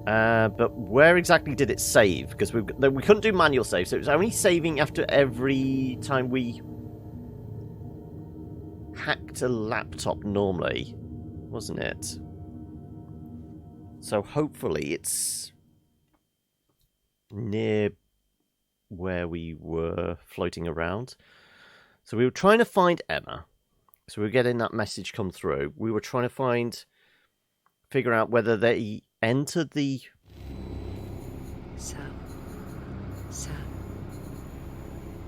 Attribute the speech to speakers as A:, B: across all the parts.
A: But where exactly did it save? Because we couldn't do manual save, so it was only saving after every time we hacked a laptop normally, wasn't it? So hopefully it's near where we were floating around. So we were trying to find Emma. So we were getting that message come through. We were trying to figure out whether they entered the...
B: Sam,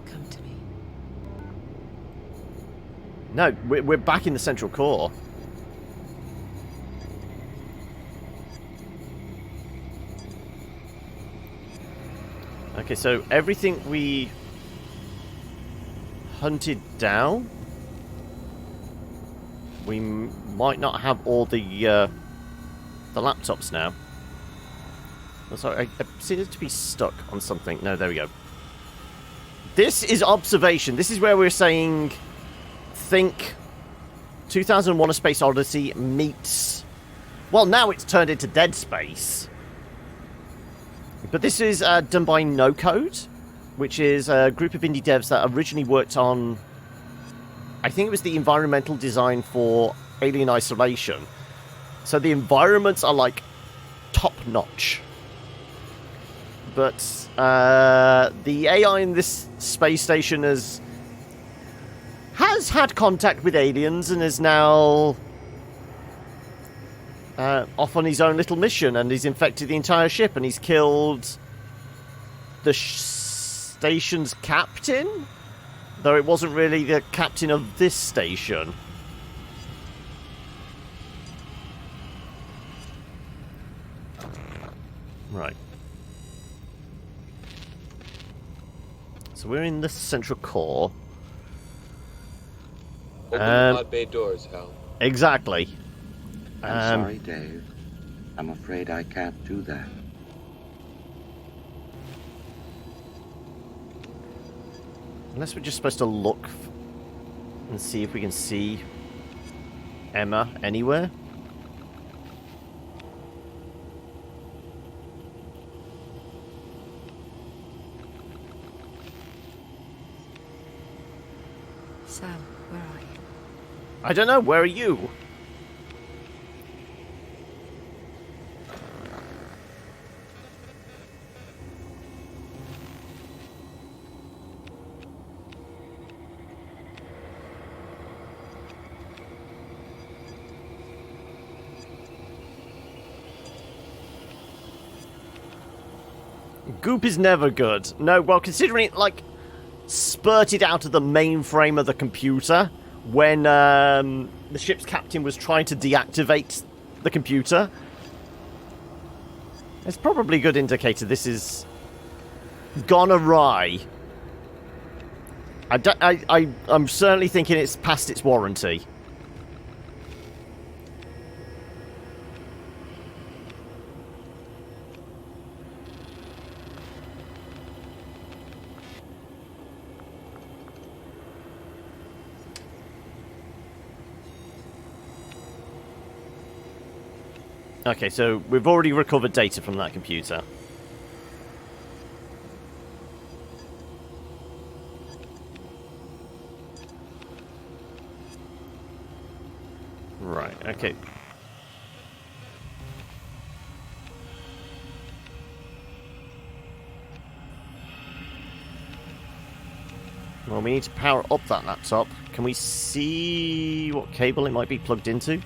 B: come to me.
A: No, we're back in the central core. Okay, so everything we hunted down, we might not have all the laptops now. Oh, sorry, I seem to be stuck on something. No, there we go. This is observation. This is where we're saying, think 2001: A Space Odyssey meets... Well, now it's turned into Dead Space. But this is done by No Code, which is a group of indie devs that originally worked on... I think it was the environmental design for Alien Isolation. So the environments are, like, top-notch. But the AI in this space station has had contact with aliens and is now off on his own little mission, and he's infected the entire ship, and he's killed the station's captain, though it wasn't really the captain of this station. Right. So we're in the central core.
C: Open the pod bay doors, Hal.
A: Exactly.
D: I'm sorry, Dave. I'm afraid I can't do that.
A: Unless we're just supposed to look and see if we can see Emma anywhere.
B: Sam, where are you?
A: I don't know. Where are you? Goop is never good. No, well, considering it, like, spurted out of the mainframe of the computer when the ship's captain was trying to deactivate the computer. It's probably a good indicator this is gone awry. I'm certainly thinking it's past its warranty. Okay, so we've already recovered data from that computer. Right, okay. Well, we need to power up that laptop. Can we see what cable it might be plugged into?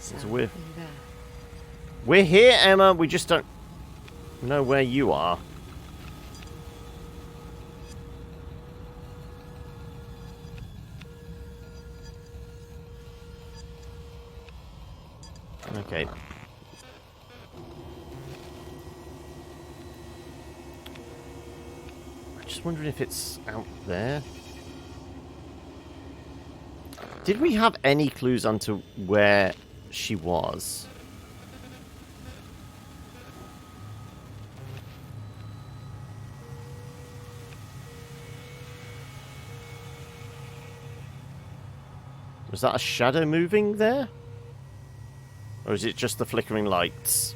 A: So we're here, Emma. We just don't know where you are. Okay. Just wondering if it's out there. Did we have any clues onto where she was? Was that a shadow moving there? Or is it just the flickering lights?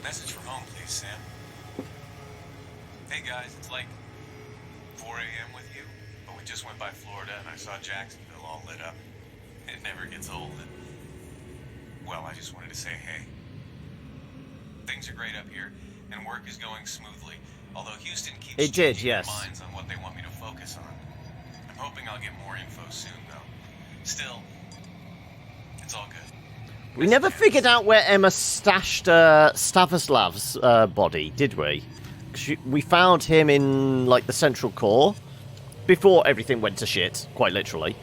E: Message from home, please, Sam. Hey guys, it's like 4 a.m. with you, but we just went by Florida and I saw Jacksonville all lit up. It never gets old. And, well, I just wanted to say hey. Things are great up here, and work is going smoothly. Although Houston keeps changing their minds on what they want me to focus on. I'm hoping I'll get more info soon, though. Still, it's all good.
A: We never figured out where Emma stashed Stavoslav's body, did we? We found him in, like, the central core before everything went to shit, quite literally.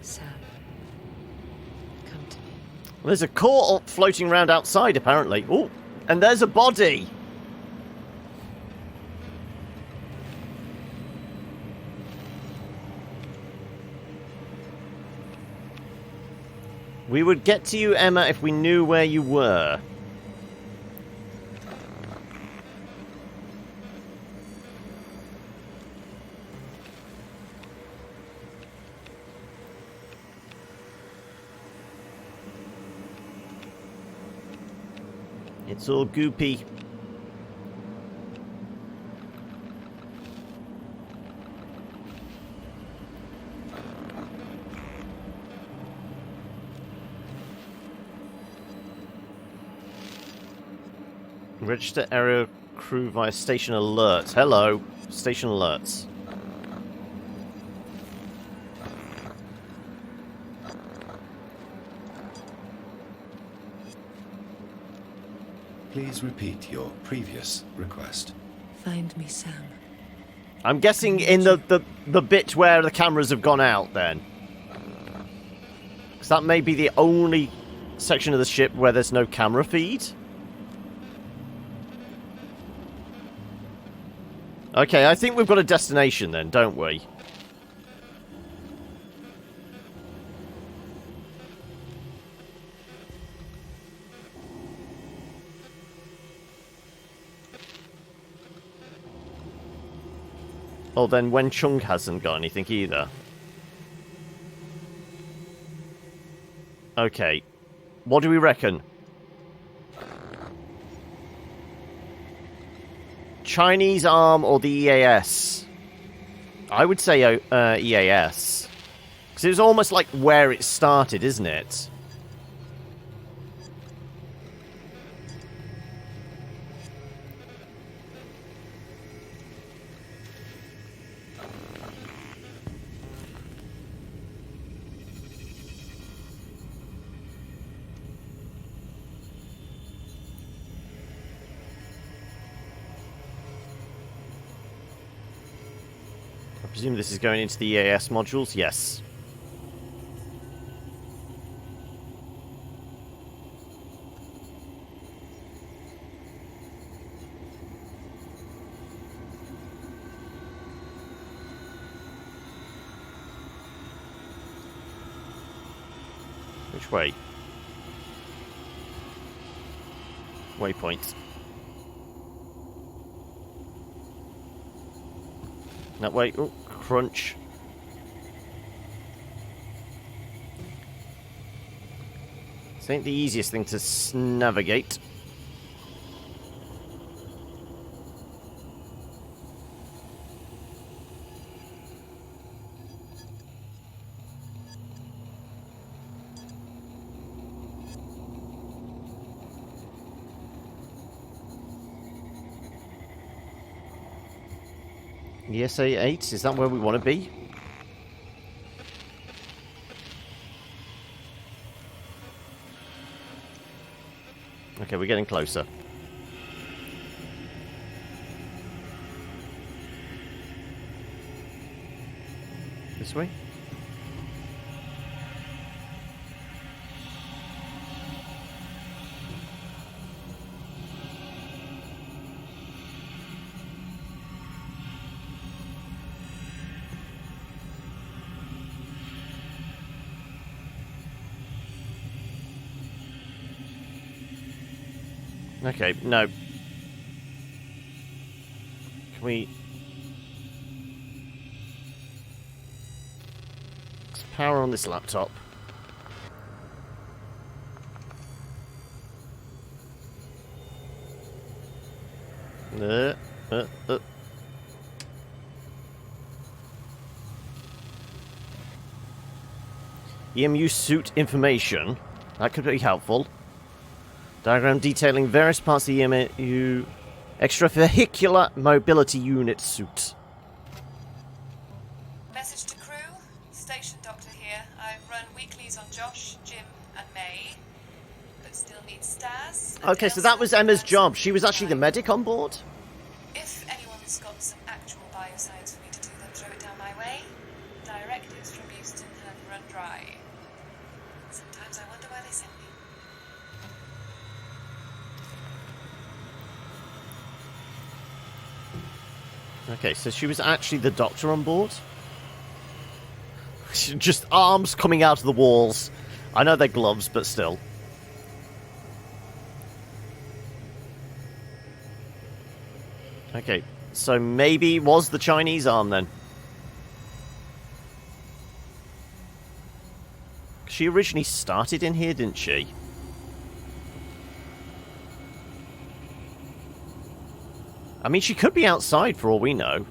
B: Sam, come to me.
A: There's a core floating around outside, apparently. Oh, and there's a body. We would get to you, Emma, if we knew where you were. It's all goopy. Register area crew via station alerts. Hello. Station alerts.
F: Please repeat your previous request.
B: Find me, Sam.
A: I'm guessing in the bit where the cameras have gone out, then. Because that may be the only section of the ship where there's no camera feed. Okay, I think we've got a destination then, don't we? Oh, then Wen Chung hasn't got anything either. Okay. What do we reckon? Chinese arm or the EAS? I would say EAS. Because it was almost like where it started, isn't it? I presume this is going into the EAS modules? Yes. Which way? Waypoint. That way. Oh, crunch. This ain't the easiest thing to navigate. ESA 8, is that where we want to be? Okay, we're getting closer. This way? Okay, no. Can we... Let's power on this laptop. Uh. EMU suit information. That could be helpful. Diagram detailing various parts of the EMU extravehicular mobility unit suit.
G: Message to crew. Station doctor here. I run weeklies on Josh, Jim, and May, but still need Staz.
A: Okay, so that was Emma's job. She was actually the medic on board?
G: If anyone's got some actual bioscience for me to do, then throw it down my way. Directives from Houston have run dry. Sometimes I wonder why they sent me.
A: Okay, so she was actually the doctor on board? Just arms coming out of the walls. I know they're gloves, but still. Okay, so maybe it was the Chinese arm then. She originally started in here, didn't she? I mean, she could be outside for all we know.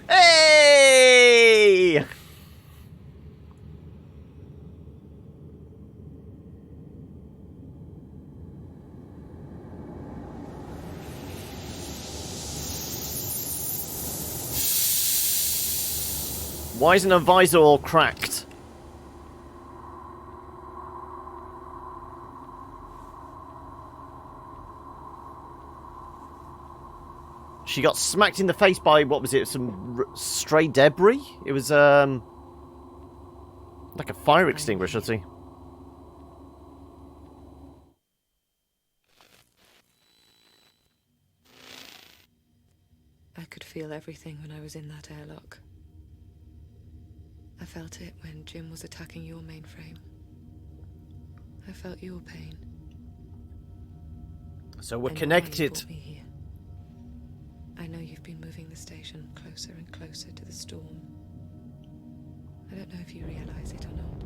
A: Hey! Why isn't her visor all cracked? She got smacked in the face by, what was it, some stray debris? It was, like a fire extinguisher, see?
B: I could feel everything when I was in that airlock. I felt it when Jim was attacking your mainframe. I felt your pain.
A: So we're
B: I know why you
A: connected.
B: brought me here. I know you've been moving the station closer and closer to the storm. I don't know if you realize it or not.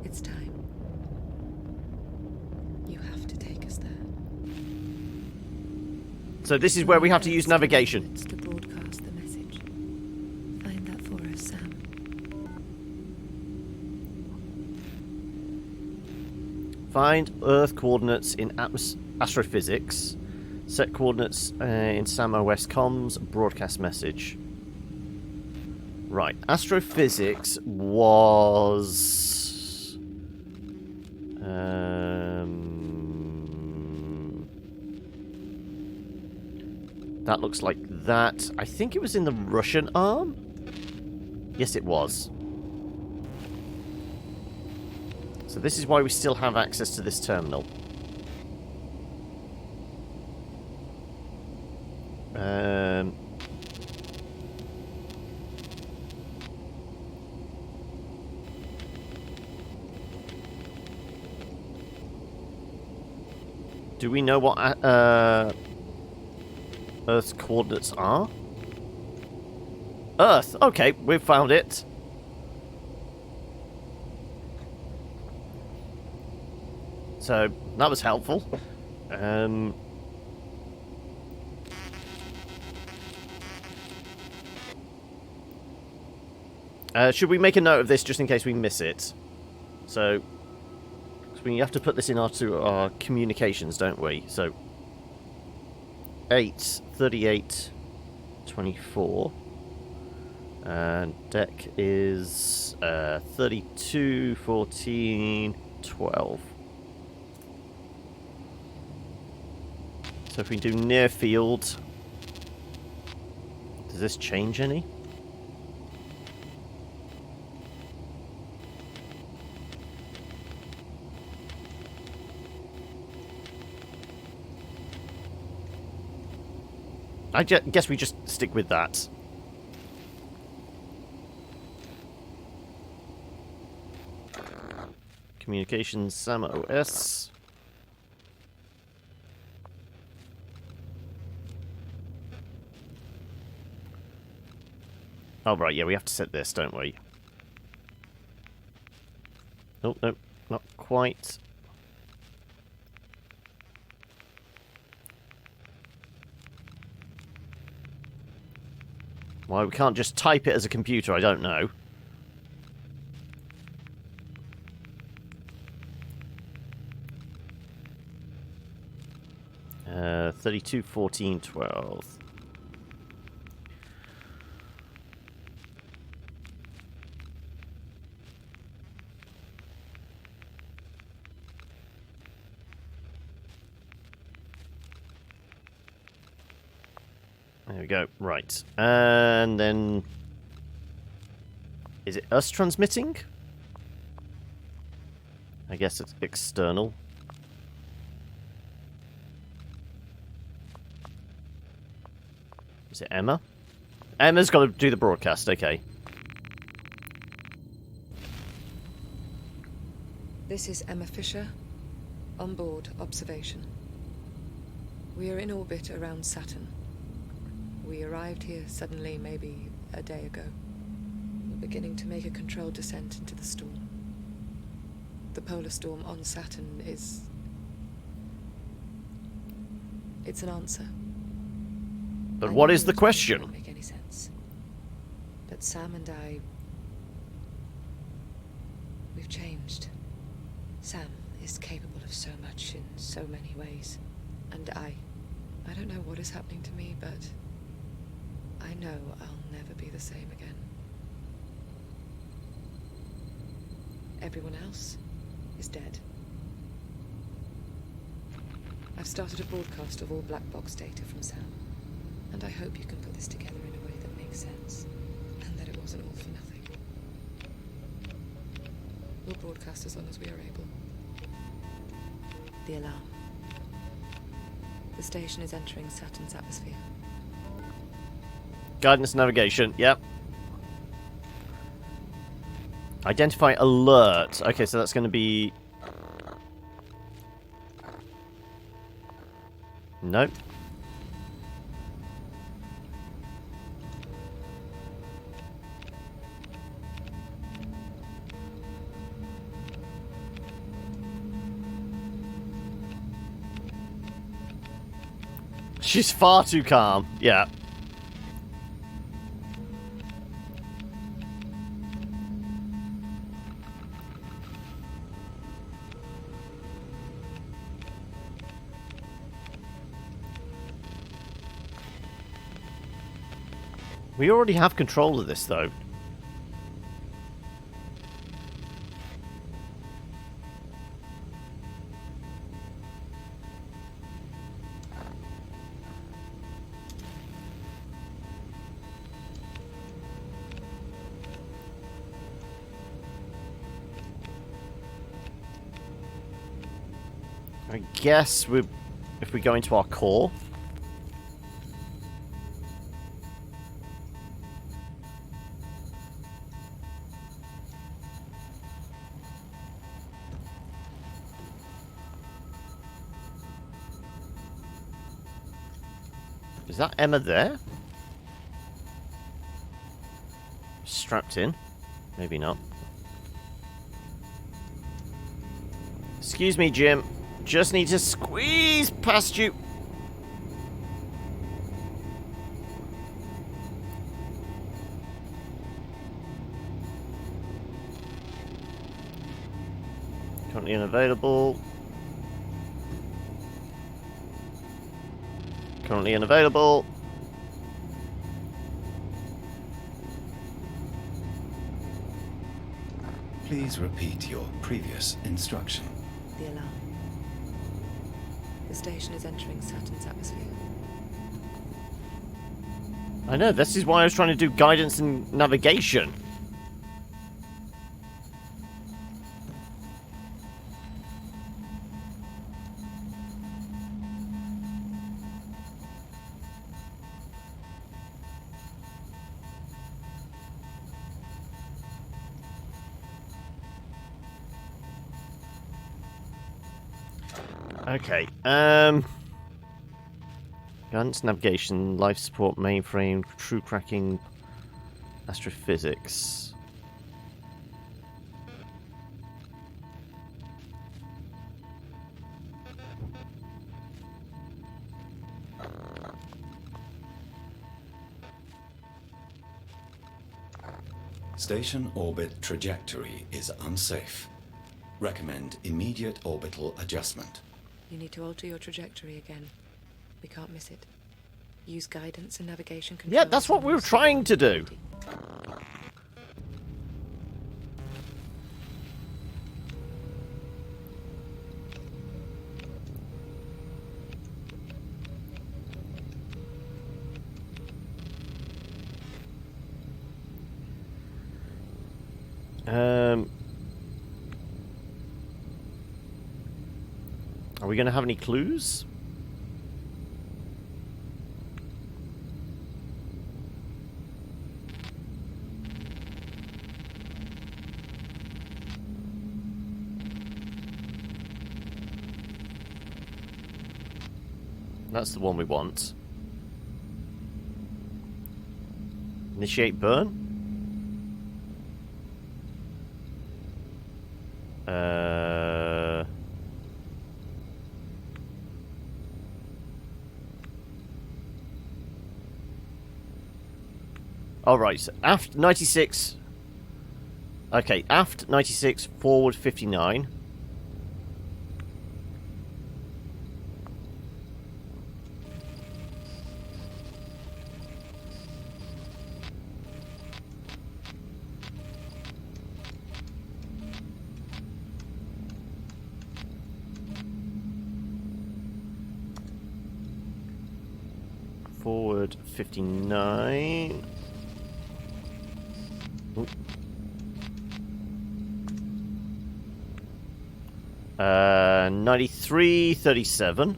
B: It's time. You have to take us there.
A: So this is where we have to use navigation.
B: It's to broadcast the message. Find that for us, Sam.
A: Find Earth coordinates in astrophysics. Set coordinates in Sam OS comms. Broadcast message. Right. Astrophysics was... that looks like that. I think it was in the Russian arm? Yes, it was. So this is why we still have access to this terminal. Do we know what Earth's coordinates are? Earth! Okay, we've found it. So, that was helpful. Should we make a note of this just in case we miss it? So, 'cause we have to put this in our communications, don't we? So, 8, 38, 24. And deck is 32, 14, 12. So if we do near field, does this change any? I guess we just stick with that. Communications, SAM OS. Oh, right, yeah, we have to set this, don't we? Oh, no, not quite. Why we can't just type it as a computer, I don't know. Uh, 32, 14, 12. There we go. Right. And then... Is it us transmitting? I guess it's external. Is it Emma? Emma's got to do the broadcast, okay.
B: This is Emma Fisher. On board, observation. We are in orbit around Saturn. We arrived here suddenly, maybe a day ago. We're beginning to make a controlled descent into the storm. The polar storm on Saturn is... It's an answer.
A: But what is the
B: It
A: question?
B: doesn't make any sense. But Sam and I... We've changed. Sam is capable of so much in so many ways. And I don't know what is happening to me, but I know I'll never be the same again. Everyone else is dead. I've started a broadcast of all black box data from Sam, and I hope you can put this together in a way that makes sense, and that it wasn't all for nothing. We'll broadcast as long as we are able. The alarm. The station is entering Saturn's atmosphere.
A: Guidance navigation, yep. Identify alert. Okay, so that's going to be... Nope. She's far too calm, yeah. We already have control of this, though. I guess if we go into our core... Is that Emma there? Strapped in? Maybe not. Excuse me, Jim. Just need to squeeze past you. Currently unavailable. Currently unavailable.
F: Please repeat your previous instruction.
B: The alarm. The station is entering Saturn's atmosphere.
A: I know, this is why I was trying to do guidance and navigation. Okay, guidance, navigation, life support, mainframe, true cracking, astrophysics.
F: Station orbit trajectory is unsafe. Recommend immediate orbital adjustment.
B: You need to alter your trajectory again. We can't miss it. Use guidance and navigation control.
A: Yeah, that's what we were trying to do. Are we going to have any clues? That's the one we want. Initiate burn? Alright, so aft 96. Okay, aft 96, forward 59. Forward 59. Ooh. 93.37.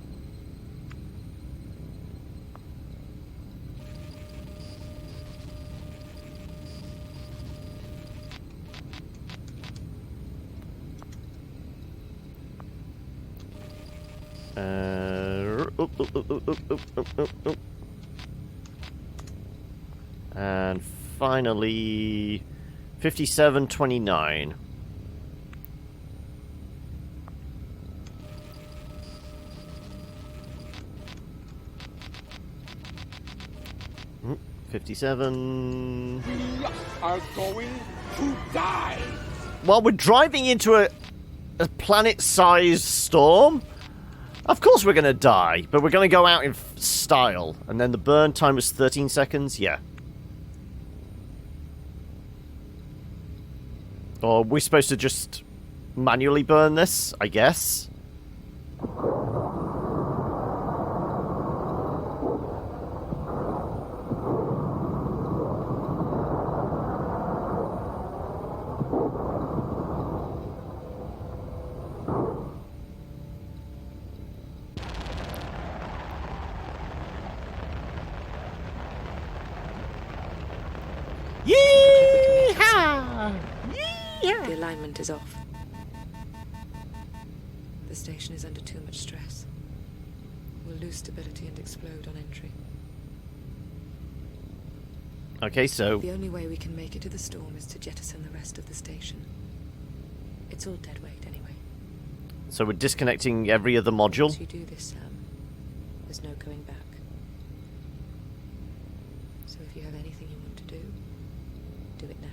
A: And finally 57.29. Mm, 57.
H: We are going to die.
A: Well, we're driving into a planet-sized storm. Of course we're going to die, but we're going to go out in style. And then the burn time was 13 seconds? Yeah. Or are we supposed to just manually burn this, I guess? Yee-haw!
B: The alignment is off. The station is under too much stress. We'll lose stability and explode on entry.
A: Okay, so...
B: The only way we can make it to the storm is to jettison the rest of the station. It's all dead weight anyway.
A: So we're disconnecting every other module.
B: Once you do this, Sam, there's no going back. So if you have anything you want to do it now.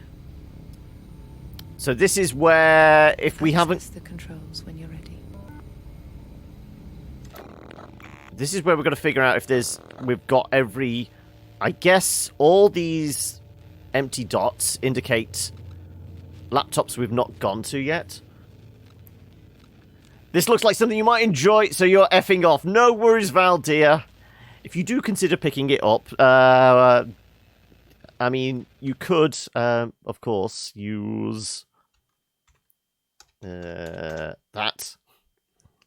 A: So this is where, if we haven't...
B: Access the controls when you're ready.
A: This is where we're going to figure out if there's... We've got every... I guess all these empty dots indicate laptops we've not gone to yet. This looks like something you might enjoy, so you're effing off. No worries, Val, dear. If you do consider picking it up, I mean, you could, of course, use that.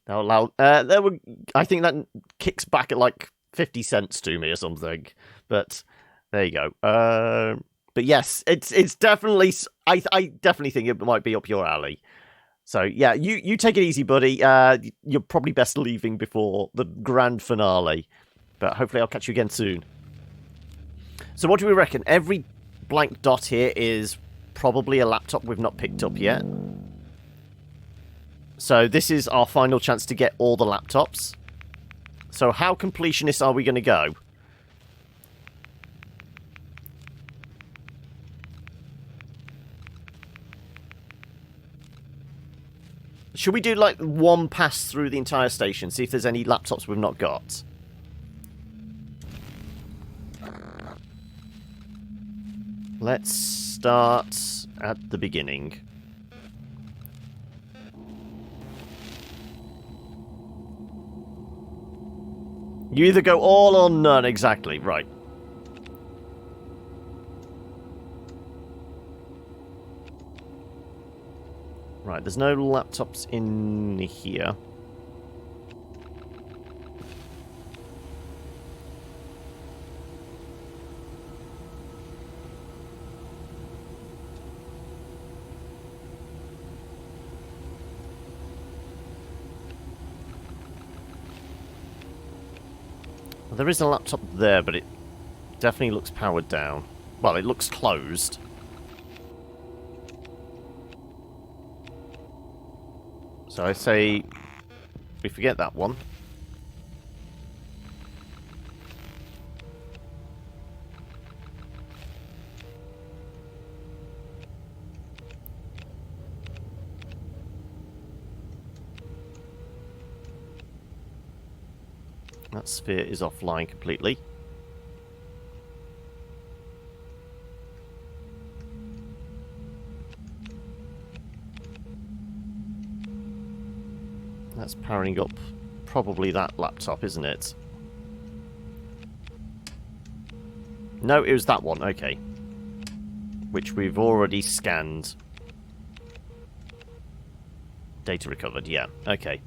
A: That'll allow. I think that kicks back at like 50 cents to me or something. But there you go. But yes, it's definitely. I definitely think it might be up your alley. So yeah, you take it easy, buddy. You're probably best leaving before the grand finale. But hopefully I'll catch you again soon. So what do we reckon? Every blank dot here is probably a laptop we've not picked up yet. So this is our final chance to get all the laptops. So how completionist are we going to go? Should we do like one pass through the entire station, see if there's any laptops we've not got? Let's start at the beginning. You either go all or none, exactly, right. Right, there's no laptops in here. Well, there is a laptop there, but it definitely looks powered down. Well, it looks closed. So I say we forget that one. That sphere is offline completely. That's powering up probably that laptop, isn't it? No, it was that one, okay. Which we've already scanned. Data recovered, yeah, okay.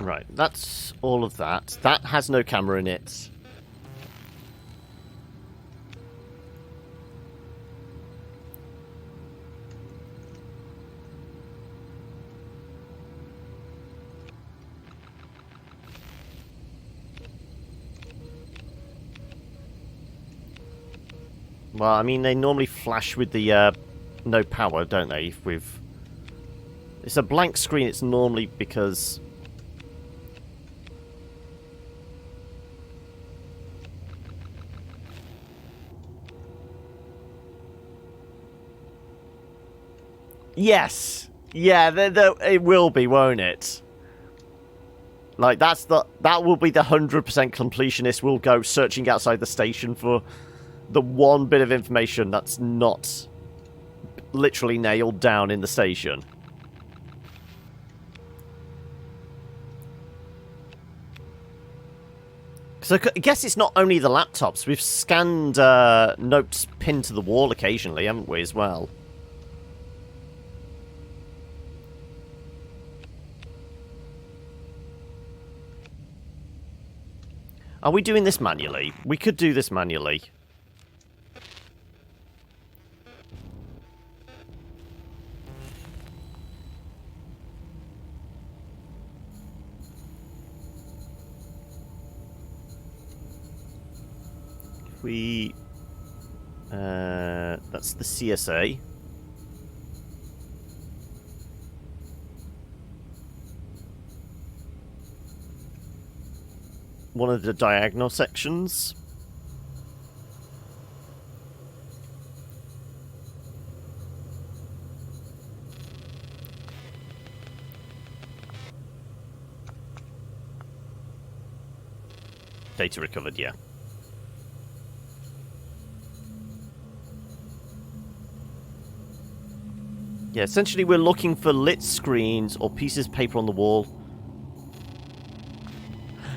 A: Right, that's all of that. That has no camera in it. Well, I mean, they normally flash with the no power, don't they? If we've... It's a blank screen, it's normally because... Yes! Yeah, it will be, won't it? Like, that will be the 100% completionist. We'll go searching outside the station for the one bit of information that's not literally nailed down in the station. So I guess it's not only the laptops. We've scanned notes pinned to the wall occasionally, haven't we, as well? Are we doing this manually? We could do this manually. We... that's the CSA. One of the diagonal sections. Data recovered, yeah. Yeah, essentially we're looking for lit screens or pieces of paper on the wall.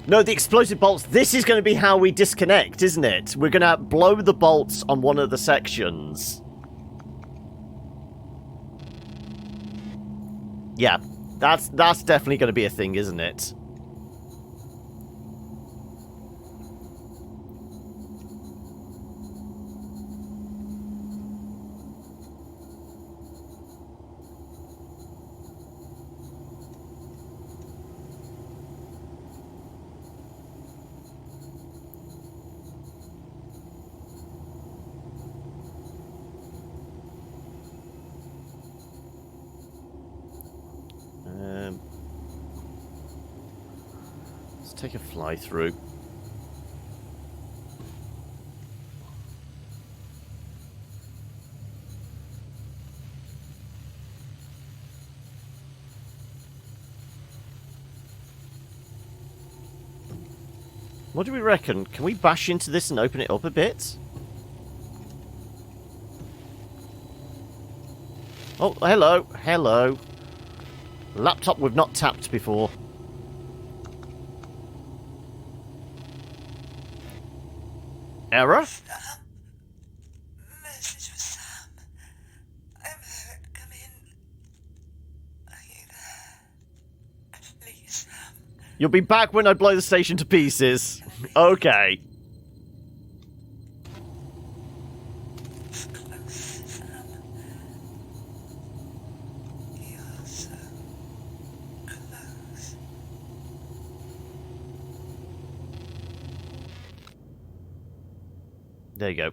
A: No, the explosive bolts. This is going to be how we disconnect, isn't it? We're going to blow the bolts on one of the sections. Yeah, that's definitely going to be a thing, isn't it? Let's take a fly through. What do we reckon? Can we bash into this and open it up a bit? Oh, hello. Hello. Laptop we've not tapped before. Error?
G: Message for Sam. I'm hurt. Come in. Are you there? Please, Sam.
A: You'll be back when I blow the station to pieces. Okay.
G: Close, Sam. You're so close.
A: There you go.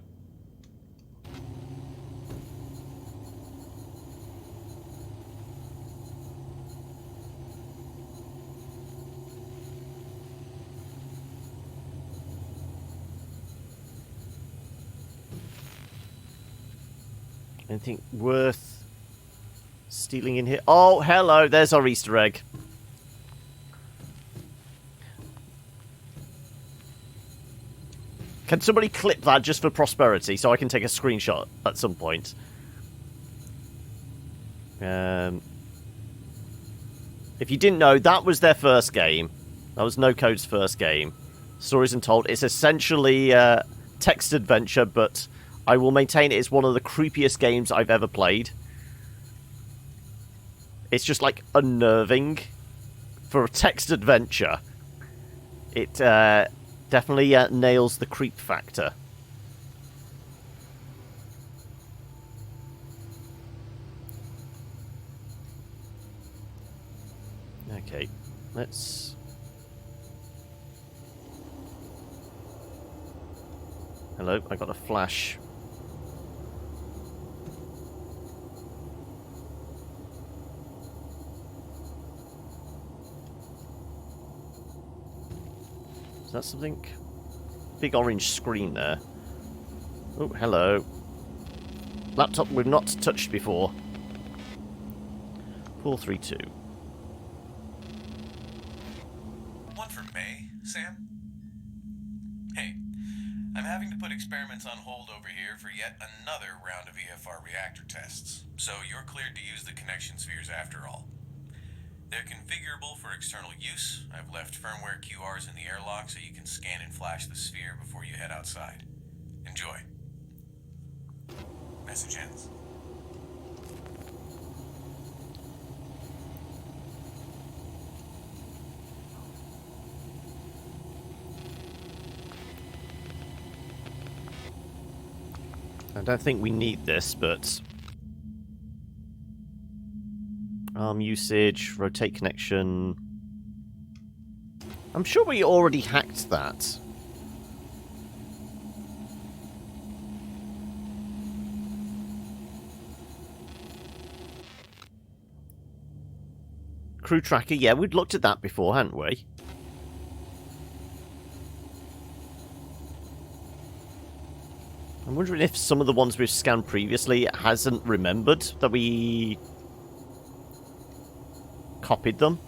A: Anything worth stealing in here? Oh, hello. There's our Easter egg. Can somebody clip that just for prosperity so I can take a screenshot at some point? If you didn't know, that was their first game. That was No Code's first game. Stories Untold. It's essentially text adventure, but I will maintain it is one of the creepiest games I've ever played. It's just, like, unnerving. For a text adventure, it definitely nails the creep factor. Okay, let's... Hello, I got a flash. Is that something? Big orange screen there. Oh, hello. Laptop we've not touched before. 432.
E: One for May, Sam? Hey, I'm having to put experiments on hold over here for yet another round of EFR reactor tests, so you're cleared to use the connection spheres after all. They're configurable for external use. I've left firmware QRs in the airlock so you can scan and flash the sphere before you head outside. Enjoy. Message ends.
A: I don't think we need this, but... Arm usage, rotate connection... I'm sure we already hacked that. crew tracker. Yeah, we'd looked at that before, hadn't we? I'm wondering if some of the ones we've scanned previously hasn't remembered that we copied them.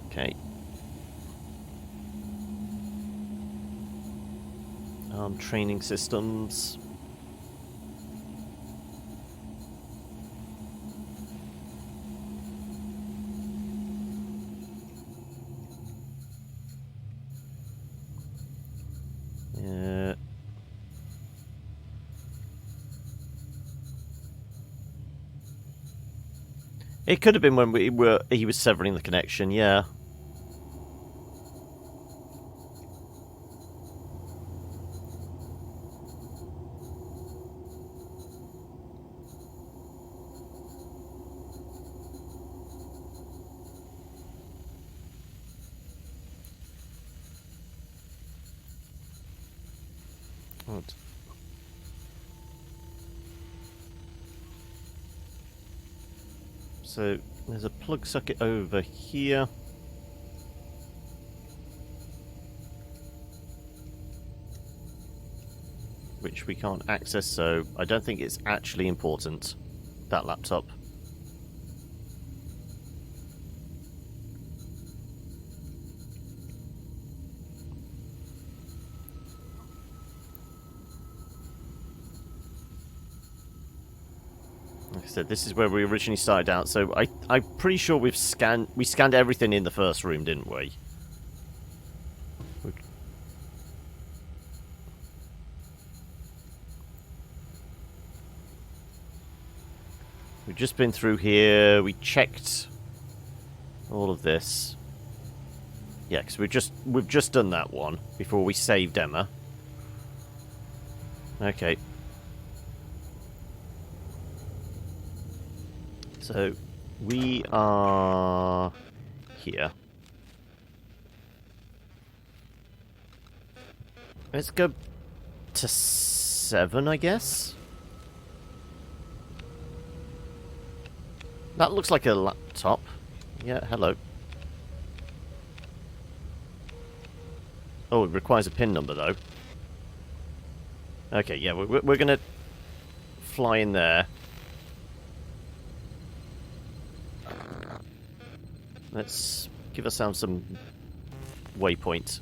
A: Okay. Training systems. Yeah. It could have been when he was severing the connection, yeah. What? So there's a plug socket over here. Which we can't access, so I don't think it's actually important, that laptop. Like I said, this is where we originally started out, so I'm pretty sure we scanned everything in the first room, didn't we? We've just been through here, we checked all of this. Yeah, because we've just done that one before we saved Emma. Okay. So, we are here. Let's go to 7, I guess. That looks like a laptop. Yeah, hello. Oh, it requires a PIN number, though. Okay, yeah, we're going to fly in there. Let's give ourselves some waypoints.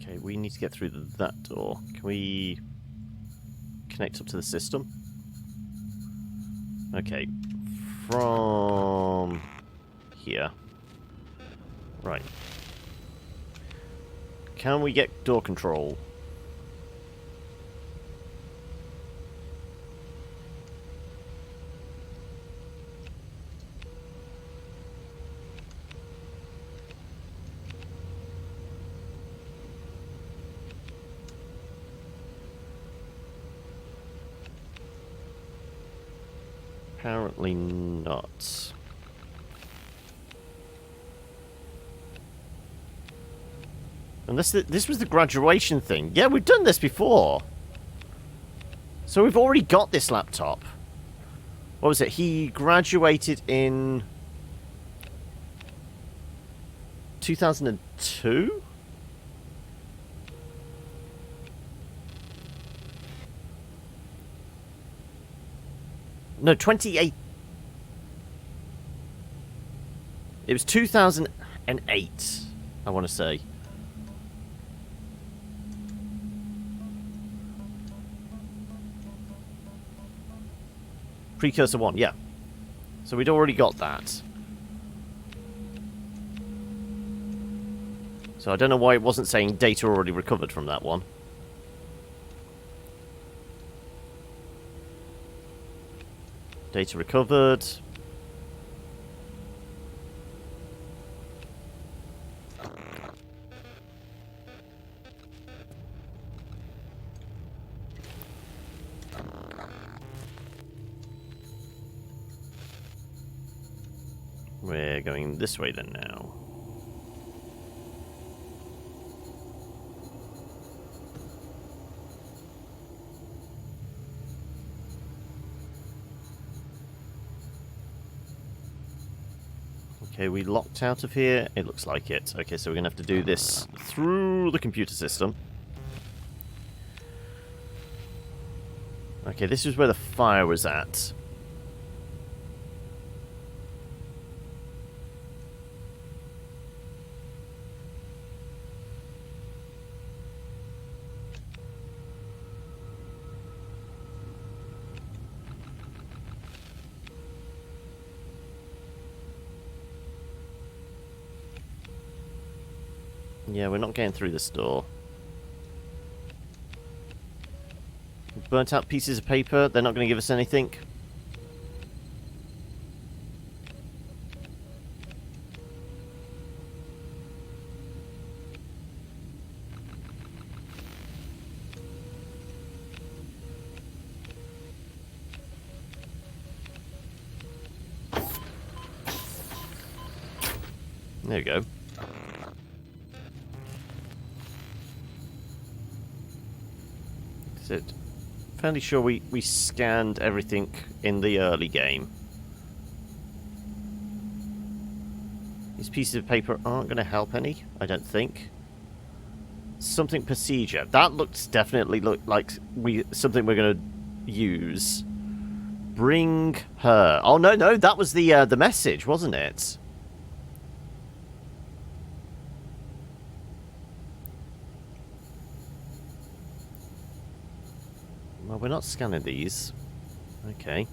A: Okay, we need to get through that door. Can we connect up to the system? Okay, from here. Right. Can we get door control? Apparently not. Unless this was the graduation thing. Yeah, we've done this before. So we've already got this laptop. What was it? He graduated in 2002? No, 28. It was 2008, I want to say. Precursor 1, yeah. So we'd already got that. So I don't know why it wasn't saying data already recovered from that one. Data recovered. We're going this way then now. Okay, we locked out of here. It looks like it. Okay, so we're going to have to do this through the computer system. Okay, this is where the fire was at. Yeah, we're not getting through this door. Burnt out pieces of paper. They're not going to give us anything. There we go. Fairly sure we scanned everything in the early game. These pieces of paper aren't going to help any, I don't think. Something procedure. That looks definitely like something we're going to use. Bring her. Oh no, that was the message, wasn't it? Well, we're not scanning these. Okay.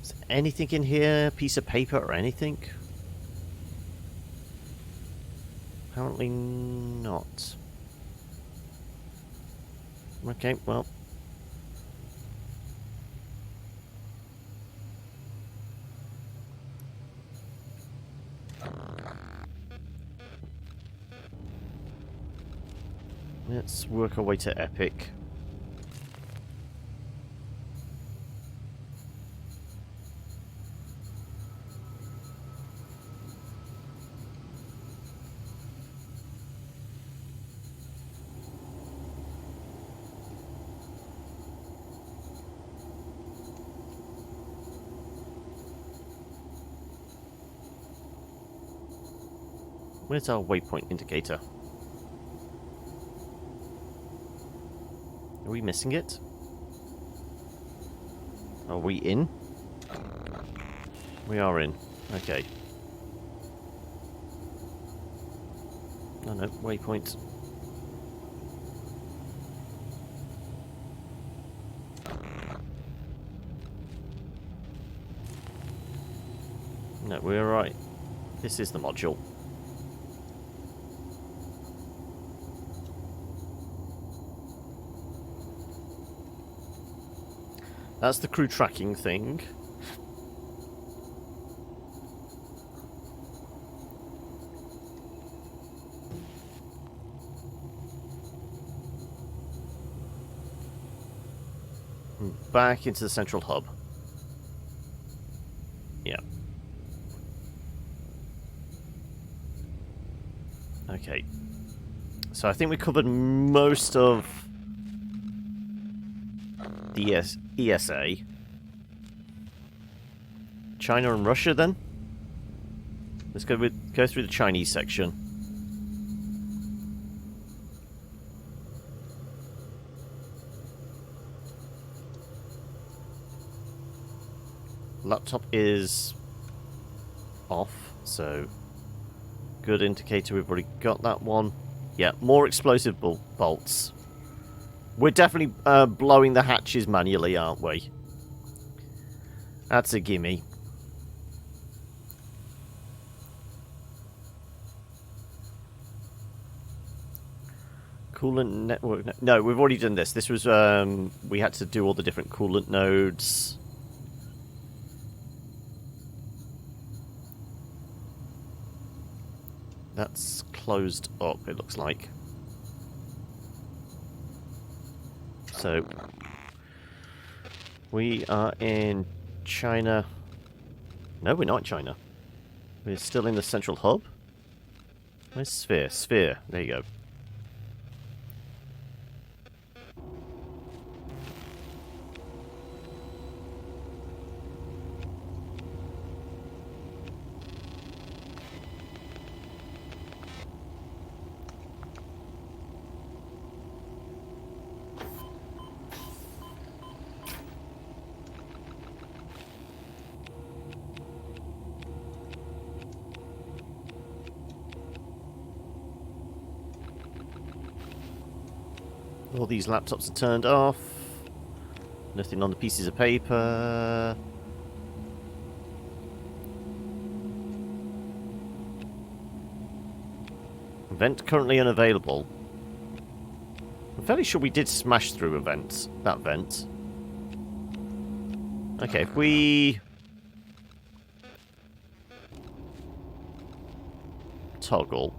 A: Is there anything in here? Piece of paper or anything? Apparently not. Okay, well. Let's work our way to Epic. Where's our waypoint indicator? Are we missing it? Are we in? We are in. Okay. No, waypoint. No, we're right. This is the module. That's the crew tracking thing. Back into the central hub. Yeah. Okay. So I think we covered most of the ESA. China and Russia then? Let's go through the Chinese section. Laptop is off, so good indicator. We've already got that one. Yeah, more explosive bolts. We're definitely blowing the hatches manually, aren't we? That's a gimme. Coolant network. No, we've already done this. This was we had to do all the different coolant nodes. That's closed up, it looks like. So we are in China. No, we're not in China. We're still in the central hub. Where's Sphere? Sphere. There you go. All these laptops are turned off. Nothing on the pieces of paper. Vent currently unavailable. I'm fairly sure we did smash through that vent. Okay, if we toggle,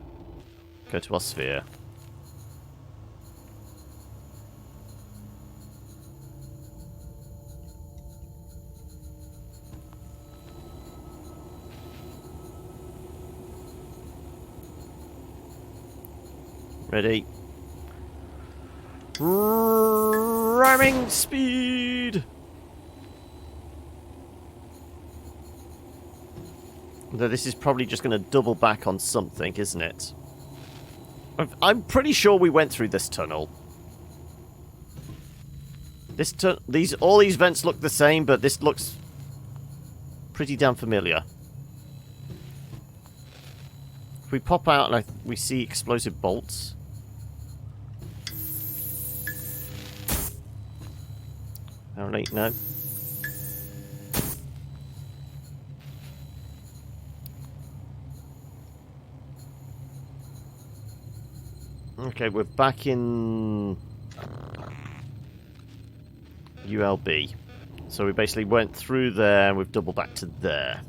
A: go to our sphere. Ready. Ramming speed! Though this is probably just going to double back on something, isn't it? I'm pretty sure we went through this tunnel. All these vents look the same, but this looks pretty damn familiar. If we pop out and we see explosive bolts. Apparently, no. Okay, we're back in ULB. So we basically went through there and we've doubled back to there.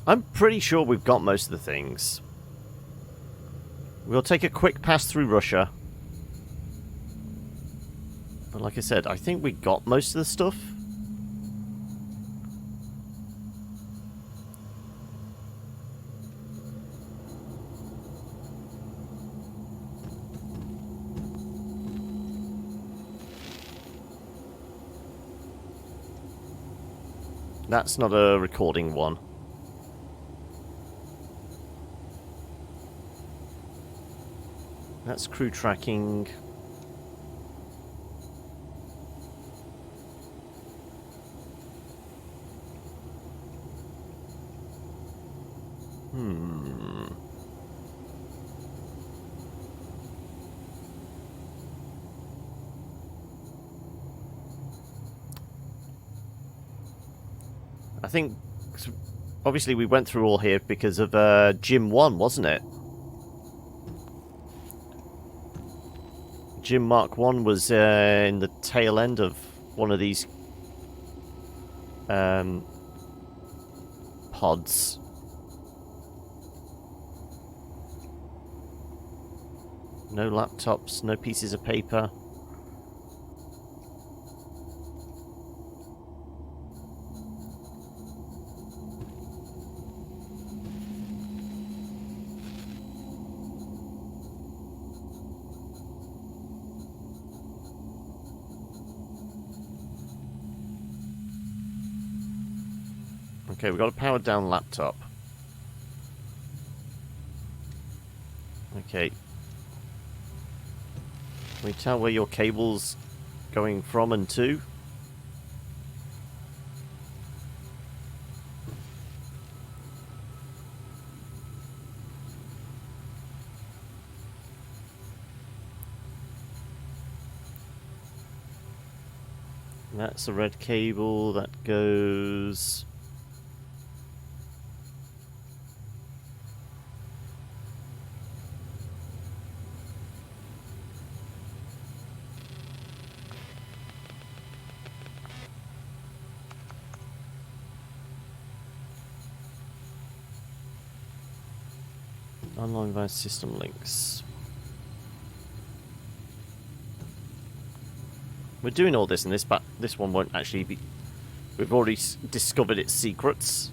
A: I'm pretty sure we've got most of the things. We'll take a quick pass through Russia. But like I said, I think we got most of the stuff. That's not a recording one. That's crew tracking. I think, obviously we went through all here because of Gym 1, wasn't it? Gym Mark 1 was in the tail end of one of these pods. No laptops, no pieces of paper. Okay, we've got a powered down laptop. Okay. Can we tell where your cable's going from and to? That's a red cable that goes... Online via system links. We're doing all this, and this one won't actually be... We've already discovered its secrets.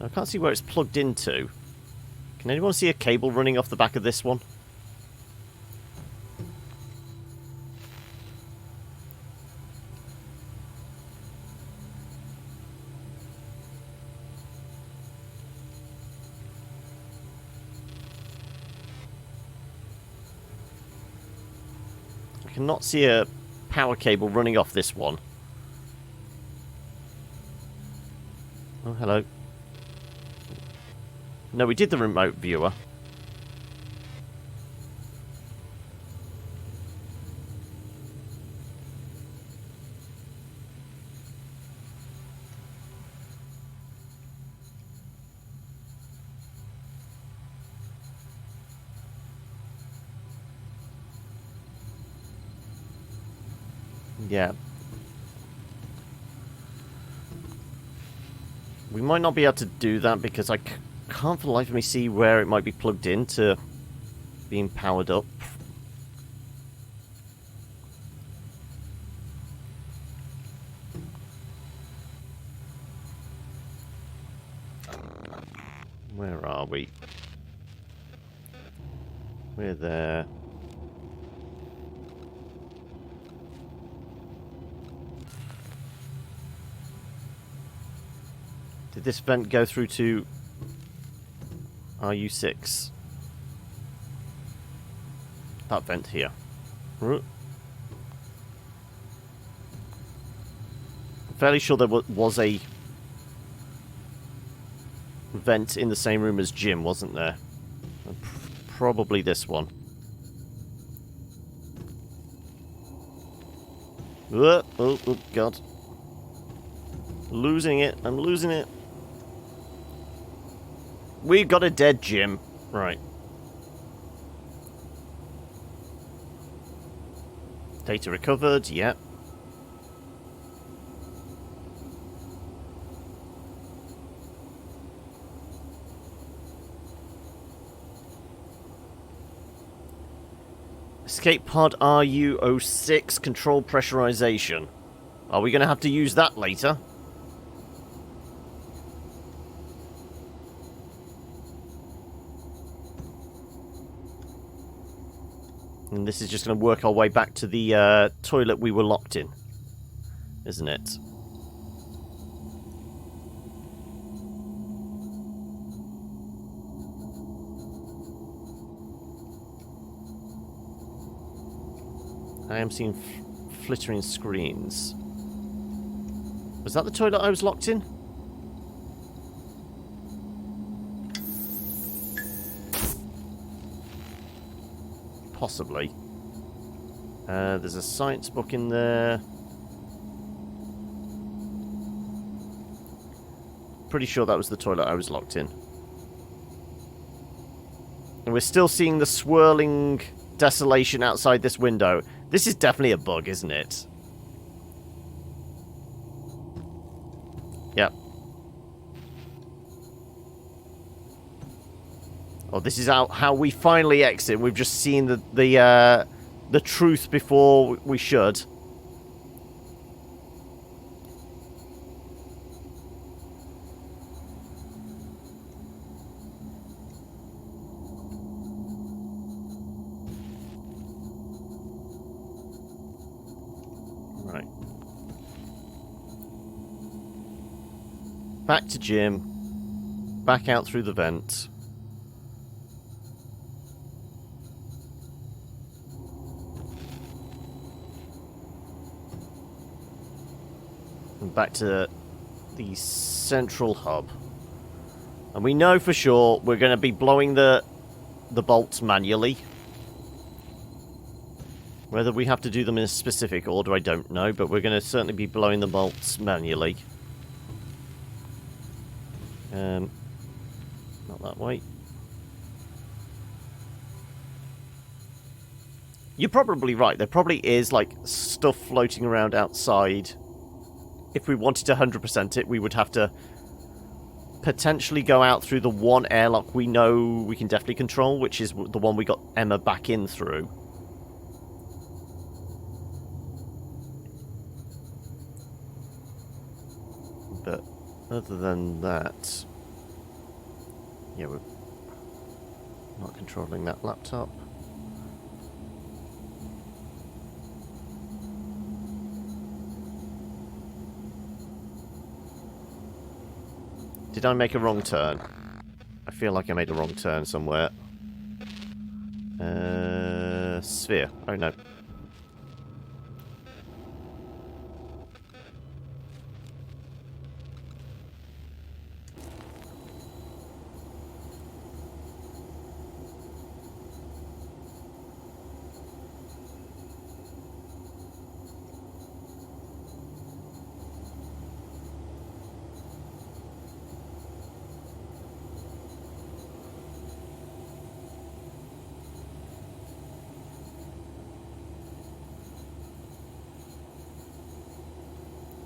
A: I can't see where it's plugged into. Can anyone see a cable running off the back of this one? I cannot see a power cable running off this one. Oh, hello. No, we did the remote viewer. Yeah. We might not be able to do that because I can't for the life of me see where it might be plugged into being powered up. Where are we? We're there. Did this vent go through to RU6? That vent here. I'm fairly sure there was a vent in the same room as Jim, wasn't there? Probably this one. Oh, God. Losing it. I'm losing it. We've got a dead Jim. Right. Data recovered, yep. Escape pod RU06 control pressurization. Are we going to have to use that later? And this is just going to work our way back to the toilet we were locked in, isn't it? I am seeing flittering screens. Was that the toilet I was locked in? Possibly. There's a science book in there. Pretty sure that was the toilet I was locked in. And we're still seeing the swirling desolation outside this window. This is definitely a bug, isn't it? Yep. Oh, this is how we finally exit. We've just seen the truth before we should. Right. Back to Jim. Back out through the vent. And back to the central hub. And we know for sure we're going to be blowing the bolts manually. Whether we have to do them in a specific order, I don't know, but we're going to certainly be blowing the bolts manually. Not that way. You're probably right. There probably is, like, stuff floating around outside. If we wanted to 100% it, we would have to potentially go out through the one airlock we know we can definitely control, which is the one we got Emma back in through. But other than that, yeah, we're not controlling that laptop. Did I make a wrong turn? I feel like I made a wrong turn somewhere. Sphere. Oh no.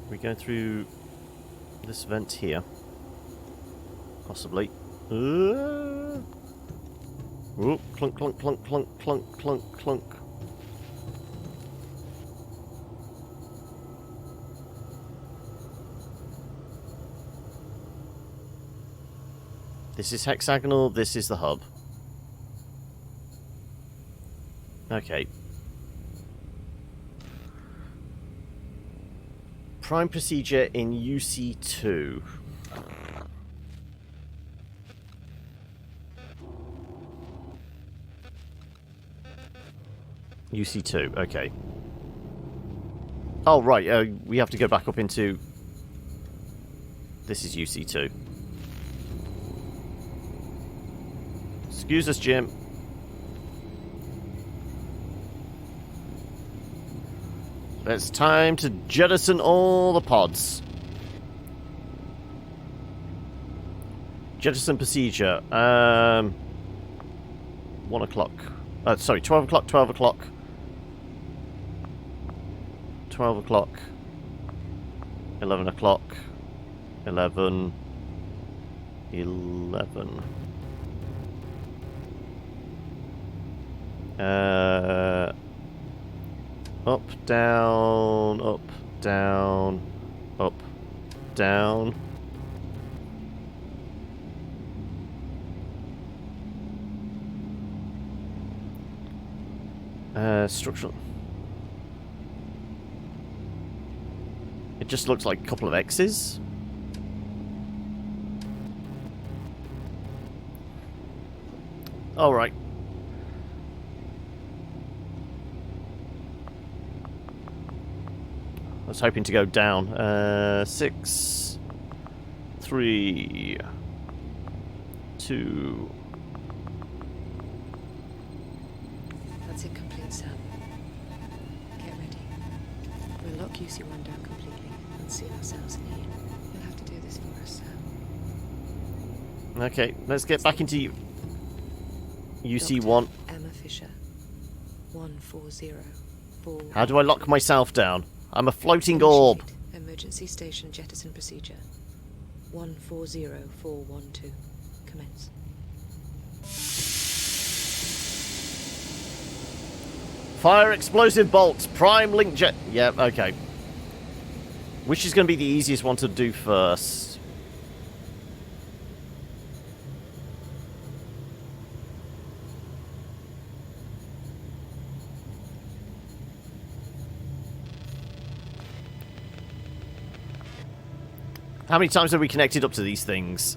A: We go through this vent here. Possibly. Ooh, clunk, clunk, clunk, clunk, clunk, clunk, clunk. This is hexagonal, this is the hub. Okay. Prime procedure in UC2. UC2, okay. Oh, right, we have to go back up into... This is UC2. Excuse us, Jim. It's time to jettison all the pods. Jettison procedure. 1 o'clock. Sorry, 12 o'clock, 12 o'clock. 12 o'clock. 11 o'clock. 11. 11. Up, down, up, down, up, down. Structural. It just looks like a couple of X's. All right. I was hoping to go down. 6, 3, 2.
B: That's it complete, Sam. Get ready. We'll lock UC1 down completely and seal ourselves in here. You'll have to do this for us, Sam.
A: Okay, let's get back into UC1.
B: Dr. Emma Fisher. 1404.
A: How do I lock myself down? I'm a floating orb.
B: Emergency station jettison procedure. 140412. Commence.
A: Fire explosive bolts. Prime link jet. Yep, okay. Which is going to be the easiest one to do first? How many times have we connected up to these things?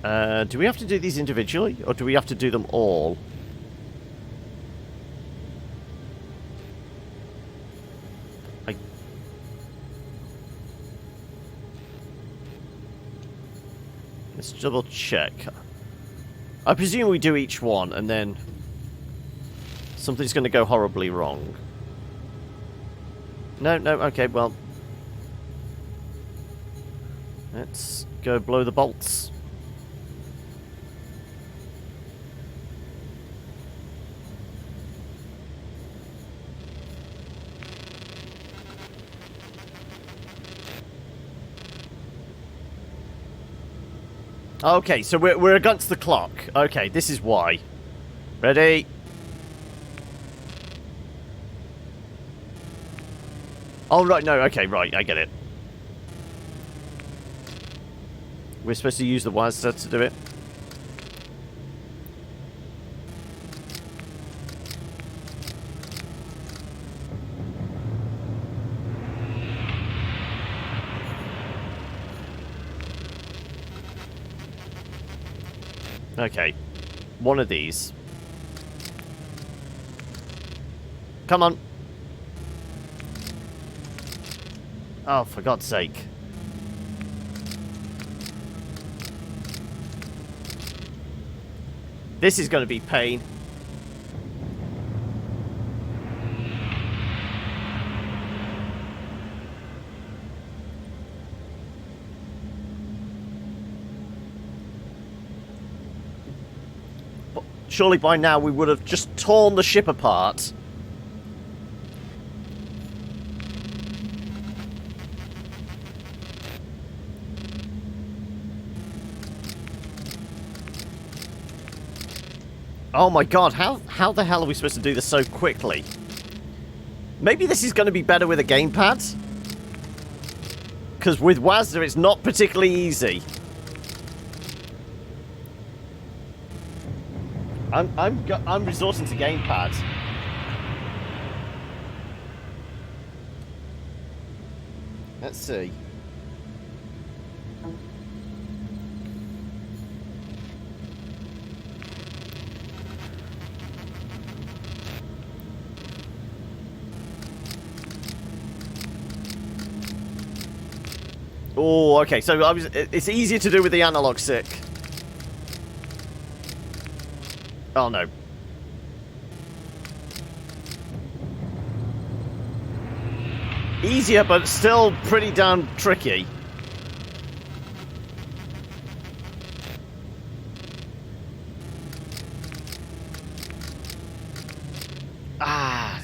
A: Do we have to do these individually, or do we have to do them all? Let's double check. I presume we do each one, and then something's going to go horribly wrong. No, okay, well. Let's go blow the bolts. Okay, so we're against the clock. Okay, this is why. Ready? Oh, right, no, okay, right, I get it. We're supposed to use the WASD to do it. Okay. One of these. Come on. Oh, for God's sake. This is going to be pain. But surely by now we would have just torn the ship apart. Oh my god, how the hell are we supposed to do this so quickly? Maybe this is going to be better with a gamepad? Because with WASD it's not particularly easy. I'm resorting to gamepad. Let's see. Oh, okay. So it's easier to do with the analog stick. Oh no. Easier, but still pretty damn tricky. Ah,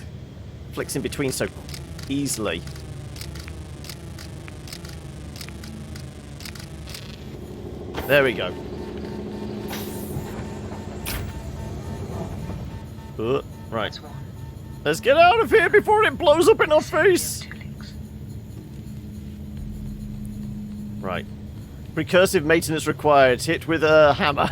A: flicks in between so easily. There we go. Right. Let's get out of here before it blows up in our face. Right. Recursive maintenance required. Hit with a hammer.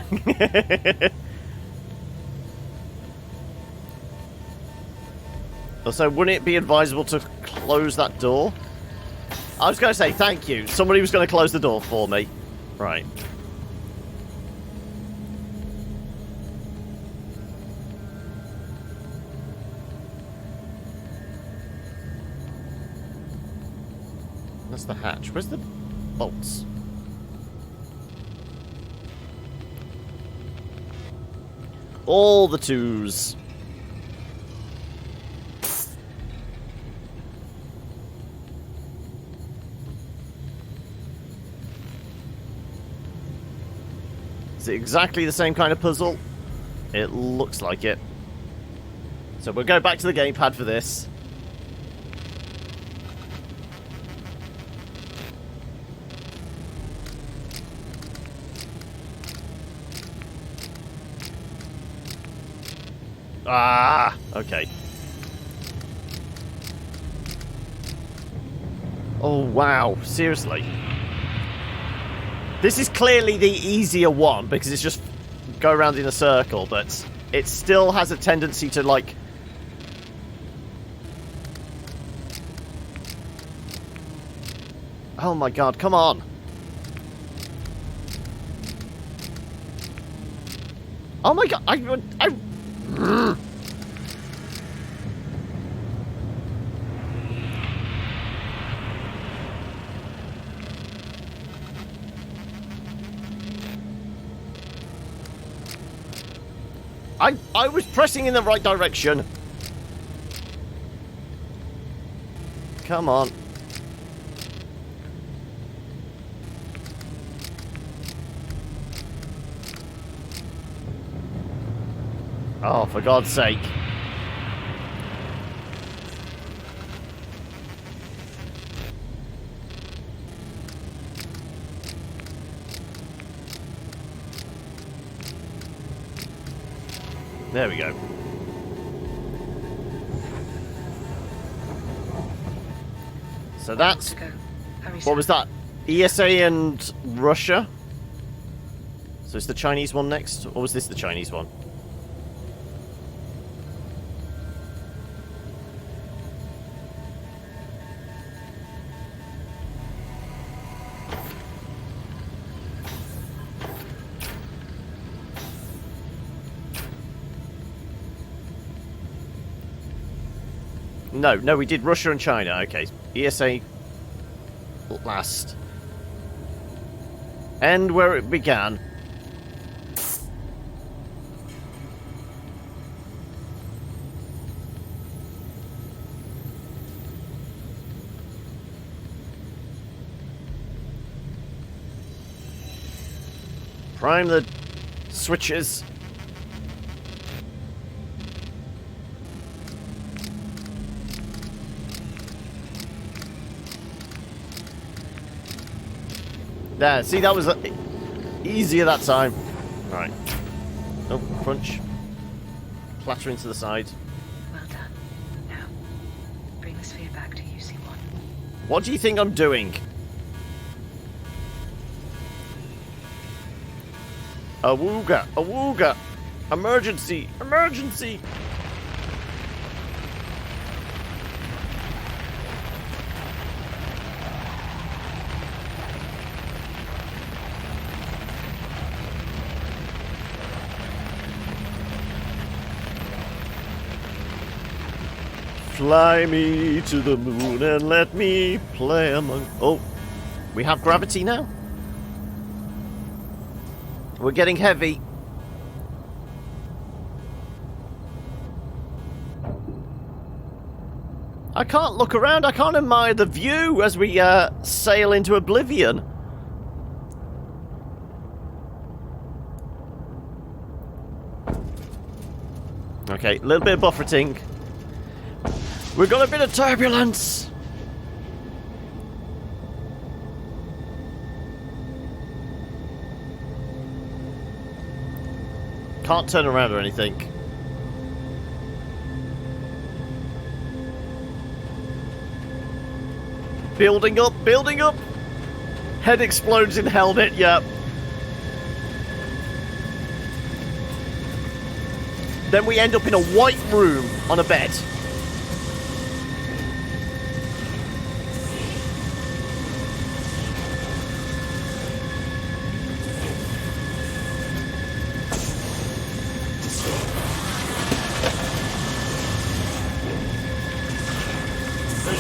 A: Also, wouldn't it be advisable to close that door? I was going to say thank you. Somebody was going to close the door for me. Right. That's the hatch. Where's the bolts? All the twos. Is it exactly the same kind of puzzle? It looks like it. So we'll go back to the gamepad for this. Ah, okay. Oh, wow. Seriously. This is clearly the easier one, because it's just go around in a circle, but it still has a tendency to, like... Oh my god, come on. Oh my god, I was pressing in the right direction. Come on. Oh, for God's sake. There we go. So that's... What was that? ESA and Russia? So it's the Chinese one next? Or was this the Chinese one? No, we did Russia and China. Okay, ESA last. End where it began. Prime the switches. There, see, that was easier that time. Right. Oh, crunch. Clatter into the side.
B: Well done. Now, bring the sphere back to UC1.
A: What do you think I'm doing? Awooga! Awooga! Emergency! Emergency! Fly me to the moon and let me play among... Oh, we have gravity now? We're getting heavy. I can't look around. I can't admire the view as we sail into oblivion. Okay, a little bit of buffeting. We've got a bit of turbulence. Can't turn around or anything. Building up, building up. Head explodes in helmet, yep. Then we end up in a white room on a bed.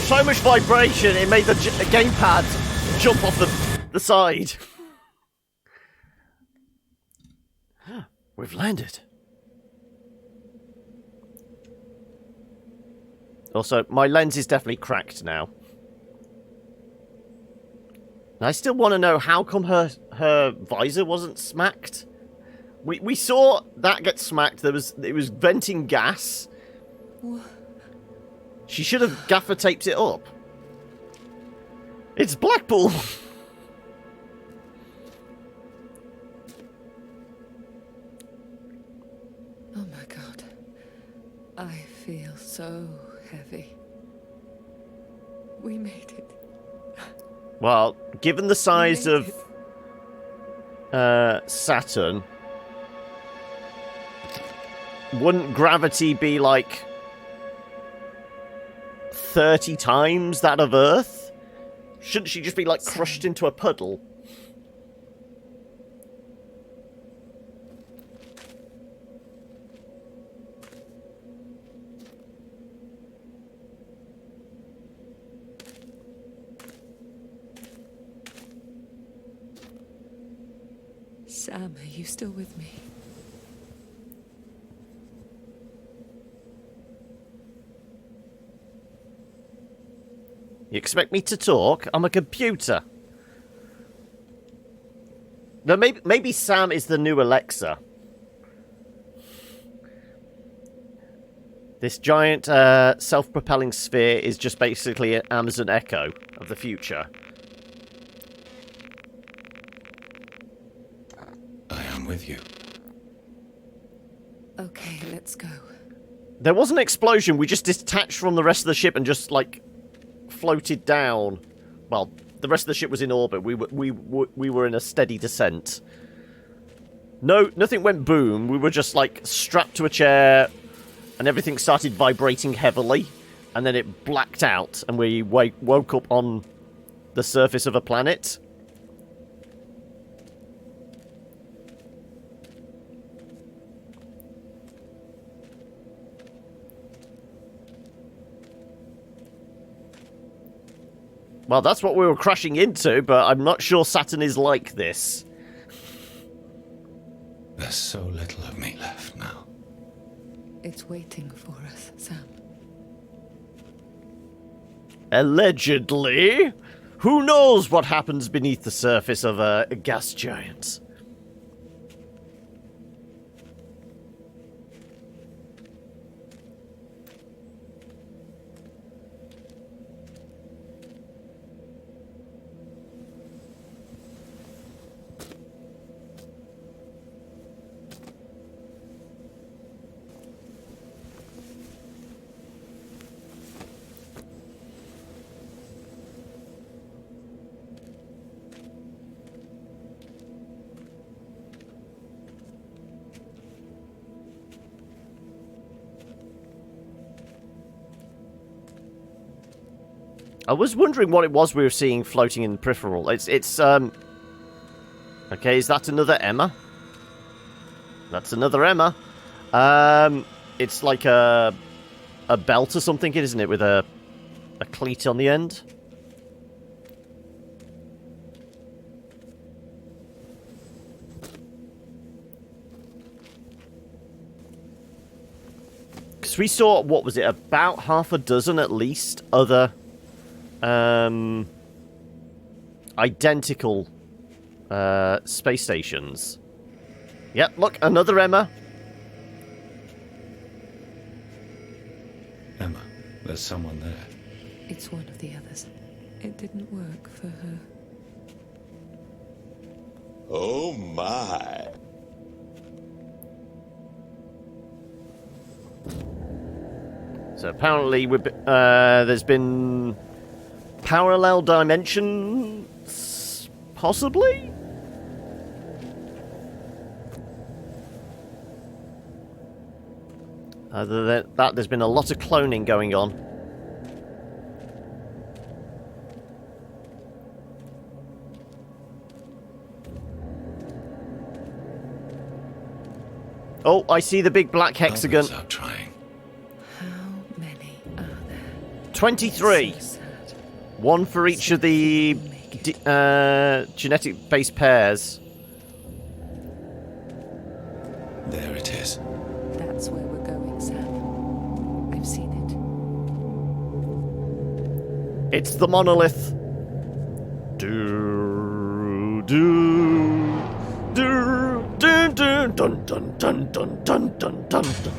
A: So much vibration, it made the gamepad jump off the side. We've landed. Also, my lens is definitely cracked now. And I still want to know how come her visor wasn't smacked. We saw that get smacked. It was venting gas. What? She should have gaffer taped it up. It's Blackpool.
B: Oh my god. I feel so heavy. We made it.
A: Well, given the size of Saturn, wouldn't gravity be like 30 times that of Earth? Shouldn't she just be like crushed into a puddle?
B: Sam, are you still with me?
A: You expect me to talk? I'm a computer. No, maybe Sam is the new Alexa. This giant self-propelling sphere is just basically an Amazon Echo of the future.
F: I am with you.
B: Okay, let's go.
A: There was an explosion. We just detached from the rest of the ship and just, like, floated down. Well, the rest of the ship was in orbit. We were in a steady descent. No, nothing went boom. We were just, like, strapped to a chair, and everything started vibrating heavily, and then it blacked out, and we woke up on the surface of a planet. Well, that's what we were crashing into, but I'm not sure Saturn is like this.
F: There's so little of me left now.
B: It's waiting for us, Sam.
A: Allegedly? Who knows what happens beneath the surface of a gas giant? I was wondering what it was we were seeing floating in the peripheral. It's okay, is that another Emma? That's another Emma. It's like a belt or something, isn't it, with a cleat on the end? Because we saw, what was it, about half a dozen at least other identical space stations. Yep, look, another Emma.
F: Emma, there's someone there.
B: It's one of the others. It didn't work for her.
C: Oh my.
A: So apparently there's been parallel dimensions, possibly? Other than that, there's been a lot of cloning going on. Oh, I see the big black hexagon.
F: Others are trying.
B: How many are there?
A: 23.
B: So sad.
A: One for each of the genetic-based pairs.
F: There it is.
B: That's where we're going, Sam. I've seen it.
A: It's the monolith. Do do do do do dun dun dun dun dun dun dun dun.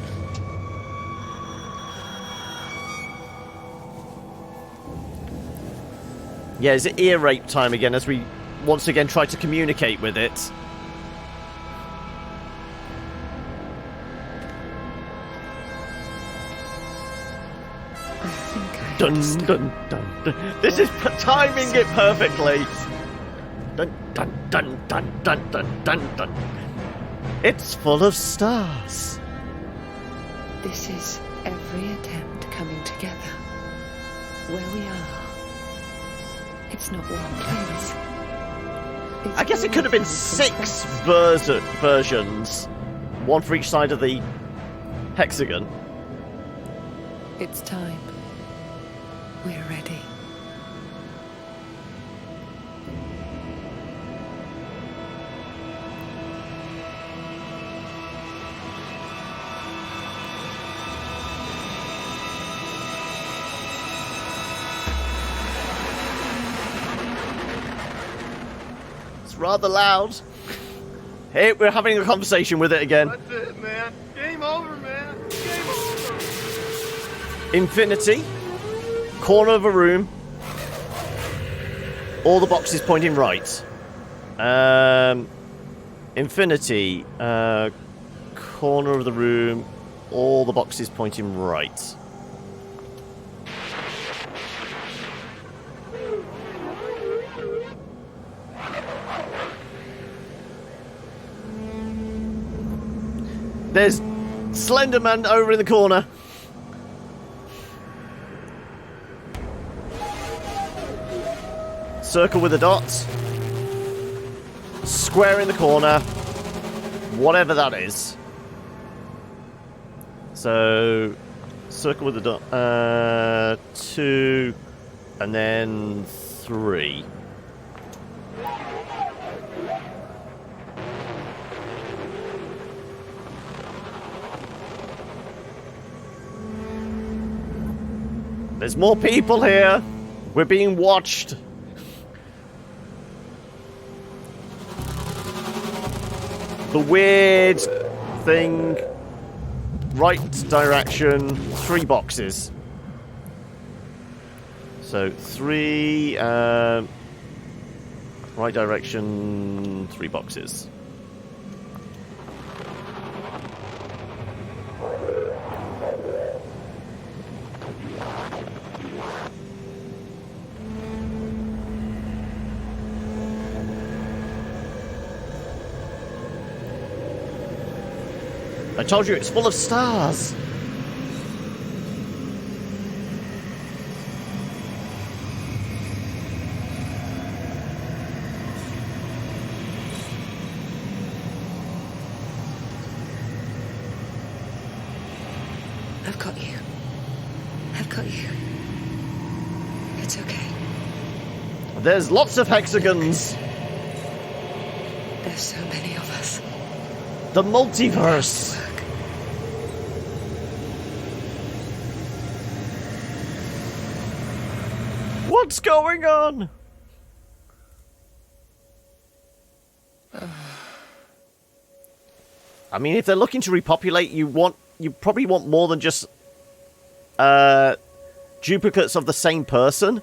A: Yeah, is it ear rape time again as we once again try to communicate with it? Dun dun dun dun. This is timing it perfectly. Dun dun dun dun dun dun dun dun. It's full of stars.
B: This is every attempt coming together. Where we are. It's not one place.
A: I guess it could have been 6 versions. One for each side of the hexagon.
B: It's time. We're ready.
A: It's rather loud. Hey, we're having a conversation with it again.
H: That's it, man. Game over, man. Game over.
A: Infinity. Corner of a room. All the boxes pointing right. Infinity. Corner of the room. All the boxes pointing right. There's Slenderman over in the corner. Circle with a dot. Square in the corner. Whatever that is. So, circle with a dot. 2, and then 3. There's more people here. We're being watched. The weird thing. Right direction. 3 boxes. So 3. Right direction. 3 boxes. I told you it's full of stars.
B: I've got you. I've got you. It's okay.
A: There's lots of hexagons.
B: There's so many of us.
A: The multiverse. What's going on? I mean, if they're looking to repopulate, you probably want more than just duplicates of the same person.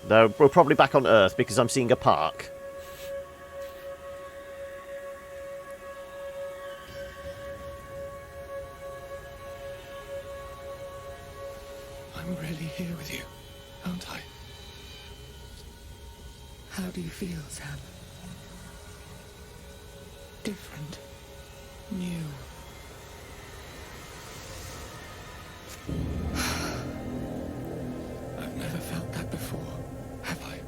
A: Though we're probably back on Earth because I'm seeing a park.
F: I'm really here with you, aren't I?
B: How do you feel, Sam?
F: Different. New. I've never felt that before, have I?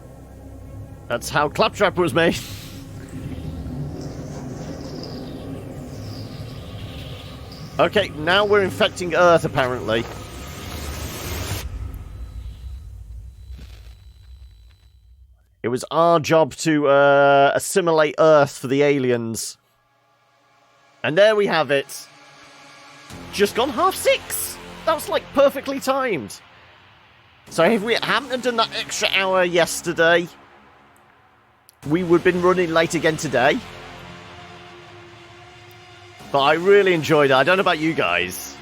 A: That's how Claptrap was made. Okay, now we're infecting Earth, apparently. It was our job to assimilate Earth for the aliens. And there we have it. Just gone 6:30. That was like perfectly timed. So if we hadn't done that extra hour yesterday, we would have been running late again today. But I really enjoyed it. I don't know about you guys.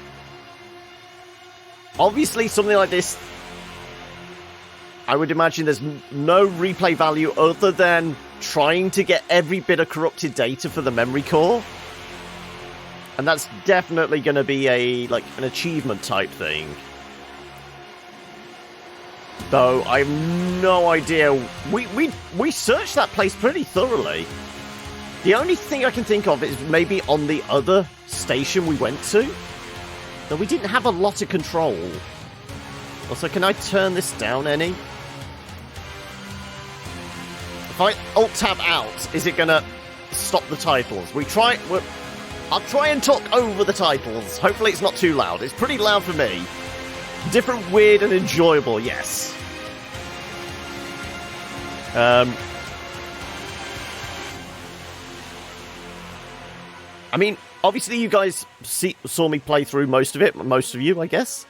A: Obviously, something like this, I would imagine there's no replay value other than trying to get every bit of corrupted data for the memory core. And that's definitely going to be an achievement type thing. Though I have no idea. We searched that place pretty thoroughly. The only thing I can think of is maybe on the other station we went to. Though we didn't have a lot of control. Also, can I turn this down any? If I alt-tab out, is it going to stop the titles? I'll try and talk over the titles. Hopefully it's not too loud. It's pretty loud for me. Different, weird, and enjoyable, yes. I mean, obviously you guys saw me play through most of it. Most of you, I guess.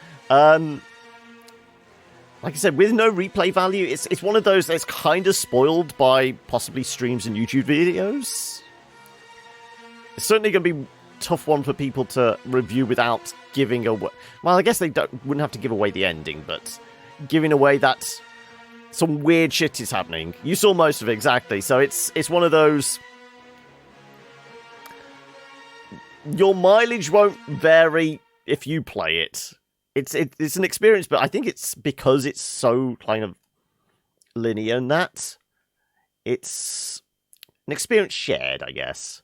A: like I said, with no replay value, it's one of those that's kind of spoiled by possibly streams and YouTube videos. It's certainly going to be a tough one for people to review without giving away... Well, I guess they wouldn't have to give away the ending, but giving away that some weird shit is happening. You saw most of it, exactly. So it's one of those... Your mileage won't vary if you play it. It's an experience, but I think it's because it's so kind of linear and that it's an experience shared, I guess.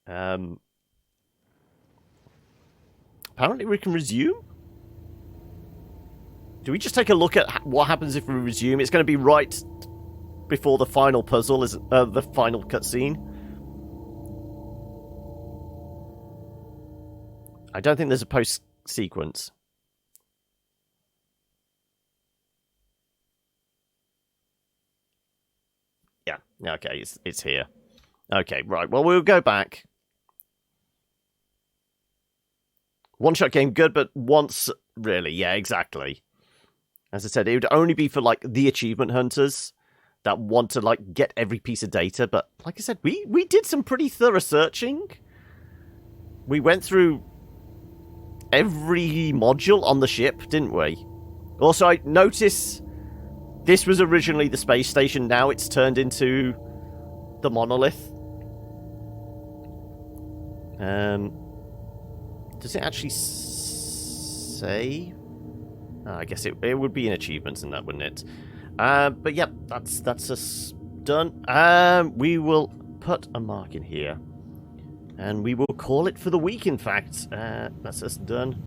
A: Apparently we can resume? Do we just take a look at what happens if we resume? It's going to be right before the final puzzle, is the final cutscene. I don't think there's a post-sequence. Yeah, okay, it's here. Okay, right, well, we'll go back. One-shot game, good, but once, really, yeah, exactly. As I said, it would only be for, like, the achievement hunters that want to, like, get every piece of data, but, like I said, we did some pretty thorough searching. We went through every module on the ship, didn't we? Also, I notice this was originally the space station, now it's turned into the monolith. Does it actually say? Oh, I guess it would be in achievements and that, wouldn't it? But yep, that's us done. We will put a mark in here. And we will call it for the week, in fact. That's us done.